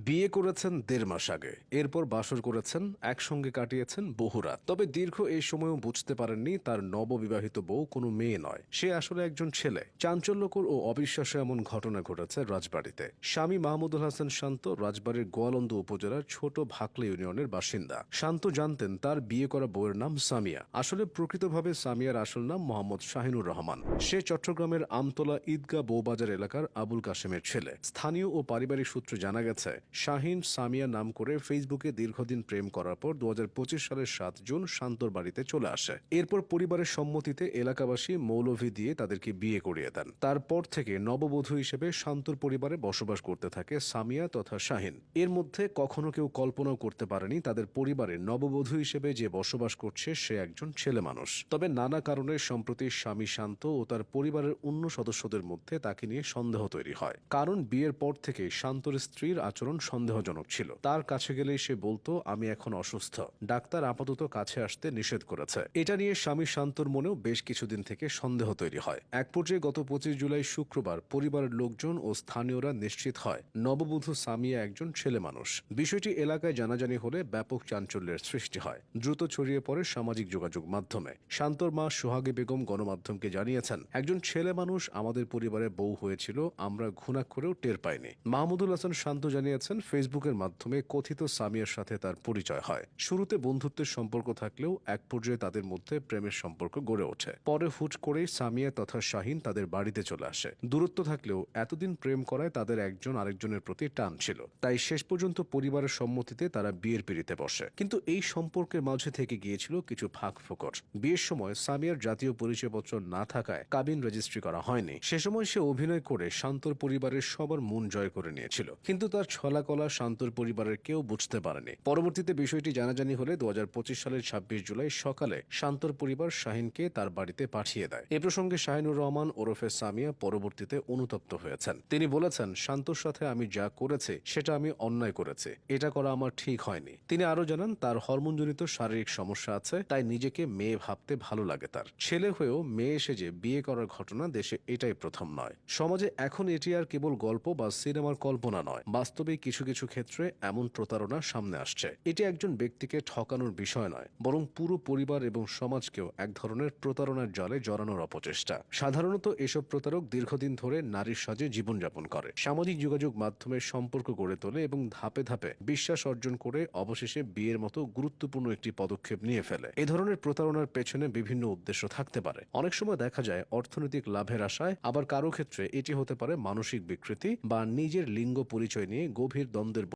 বিয়ে করেছেন ১.৫ মাস আগে, এরপর বাসর করেছেন, একসঙ্গে কাটিয়েছেন বহু রাত। তবে দীর্ঘ এই সময়ও বুঝতে পারেননি তার নববিবাহিত বউ কোনো মেয়ে নয়, সে আসলে একজন ছেলে। চাঞ্চল্যকর ও অবিশ্বাস্য এমন ঘটনা ঘটেছে রাজবাড়ীতে। স্বামী মাহমুদুল হাসান শান্ত রাজবাড়ীর গোয়ালন্দ উপজেলার ছোট ভাকলা ইউনিয়নের বাসিন্দা। শান্ত জানতেন তার বিয়ে করা বউয়ের নাম সামিয়া। আসলে প্রকৃতভাবে সামিয়ার আসল নাম মোহাম্মদ শাহিনুর রহমান। সে চট্টগ্রামের আমতলা ঈদগাহ বউবাজার এলাকার আবুল কাশেমের ছেলে। স্থানীয় ও পারিবারিক সূত্রে জানা গেছে, শাহিন সামিয়া নাম করে ফেসবুকে দীর্ঘদিন প্রেম করার পর ২০২৫ সালের ৭ জুন শান্তর বাড়িতে চলে আসে। এরপর পরিবারের সম্মতিতে এলাকাবাসী মৌলভী দিয়ে তাদেরকে বিয়ে করিয়ে দেন। তারপর থেকে নববধূ হিসেবে শান্তর পরিবারে বসবাস করতে থাকে সামিয়া তথা শাহিন। এর মধ্যে কখনো কেউ কল্পনাও করতে পারেনি তাদের পরিবারে নববধূ হিসেবে যে বসবাস করছে সে একজন ছেলে মানুষ। তবে নানা কারণে সম্প্রতি স্বামী শান্ত ও তার পরিবারের অন্য সদস্যদের মধ্যে তাকে নিয়ে সন্দেহ তৈরি হয়। কারণ বিয়ের পর থেকে শান্তর স্ত্রীর আচরণ সন্দেহজনক ছিল। তার কাছে গেলেই সে বলতো, আমি এখন অসুস্থ, ডাক্তার আপাতত কাছে আসতে নিষেধ করেছে। এটা নিয়ে স্বামী শান্তর মনেও বেশ কিছুদিন থেকে সন্দেহ তৈরি হয়। এক পর্যায়ে গত ২৫ জুলাই শুক্রবার পরিবারের লোকজন ও স্থানীয়রা নিশ্চিত হয় নববধূ সামিয়া একজন ছেলে মানুষ। বিষয়টি এলাকায় জানাজানি হলে ব্যাপক চাঞ্চল্যের সৃষ্টি হয়। দ্রুত ছড়িয়ে পড়ে সামাজিক যোগাযোগ মাধ্যমে। শান্তর মা সোহাগী বেগম গণমাধ্যমকে জানিয়েছেন, একজন ছেলে মানুষ আমাদের পরিবারে বউ হয়েছিল, আমরা ঘুণাক্ষরেও টের পাইনি। মাহমুদুল হাসান শান্ত জানিয়েছেন, ফেসবুকের মাধ্যমে কথিত সামিয়ার সাথে তার পরিচয় হয়। শুরুতে বন্ধুত্বের সম্পর্ক থাকলেও এক পর্যায়ে তাদের মধ্যে প্রেমের সম্পর্ক গড়ে ওঠে। পরে হুট করেই সামিয়া তথা শাহিন তাদের বাড়িতে চলে আসে। দূরত্ব থাকলেও এতদিন প্রেম করায় তাদের একজন আরেকজনের প্রতি টান ছিল। তাই শেষ পর্যন্ত পরিবারের সম্মতিতে তারা বিয়ের পিঁড়িতে বসে। কিন্তু এই সম্পর্কের মাঝে থেকে গিয়েছিল কিছু ফাঁক ফোকর। বিয়ের সময় সামিয়ার জাতীয় পরিচয়পত্র না থাকায় কাবিন রেজিস্ট্রি করা হয়নি। সে সময় সে অভিনয় করে শান্তর পরিবারের সবার মন জয় করে নিয়েছিল। কিন্তু তার ছলাকলা শান্তর পরিবারের কেউ বুঝতে পারেনি। পরবর্তীতে বিষয়টি জানাজানি হলে ২০২৫ সালের ২৬ জুলাই সকালে শান্তর পরিবার শাহিনকে তার বাড়িতে পাঠিয়ে দেয়। এ প্রসঙ্গে শাহিনুর রহমান ওরফে সামিয়া পরবর্তীতে অনুতপ্ত হয়েছেন। তিনি বলেছেন, শান্তর সাথে আমি যা করেছি সেটা আমি অন্যায় করেছি, এটা করা আমার ঠিক হয়নি। তিনি আরো জানান, তার হরমোনজনিত শারীরিক সমস্যা আছে, তাই নিজেকে মেয়ে ভাবতে ভালো লাগে তার। ছেলে হয়েও মেয়ে সেজে বিয়ে করার ঘটনা দেশে এটাই প্রথম নয়। সমাজে এখন এটি আর কেবল গল্প বা সিনেমার কল্পনা নয়, বাস্তবে কিছু কিছু ক্ষেত্রে এমন প্রতারণা সামনে আসছে। এটি একজন ব্যক্তিকে ঠকানোর বিষয় নয়, বরং পুরো পরিবার এবং সমাজকেও এক ধরনের প্রতারণার জালে জড়ানোর অপচেষ্টা। সাধারণত এসব প্রতারক দীর্ঘদিন ধরে নারীর সাজে জীবনযাপন করে, সামাজিক যোগাযোগ মাধ্যমে সম্পর্ক গড়ে তোলে এবং ধাপে ধাপে বিশ্বাস অর্জন করে অবশেষে বিয়ের মতো গুরুত্বপূর্ণ একটি পদক্ষেপ নিয়ে ফেলে। এ ধরনের প্রতারণার পেছনে বিভিন্ন উদ্দেশ্য থাকতে পারে। অনেক সময় দেখা যায় অর্থনৈতিক লাভের আশায়, আবার কারো ক্ষেত্রে এটি হতে পারে মানসিক বিকৃতি বা নিজের লিঙ্গ পরিচয় নিয়ে গভীর দ্বন্দ্বের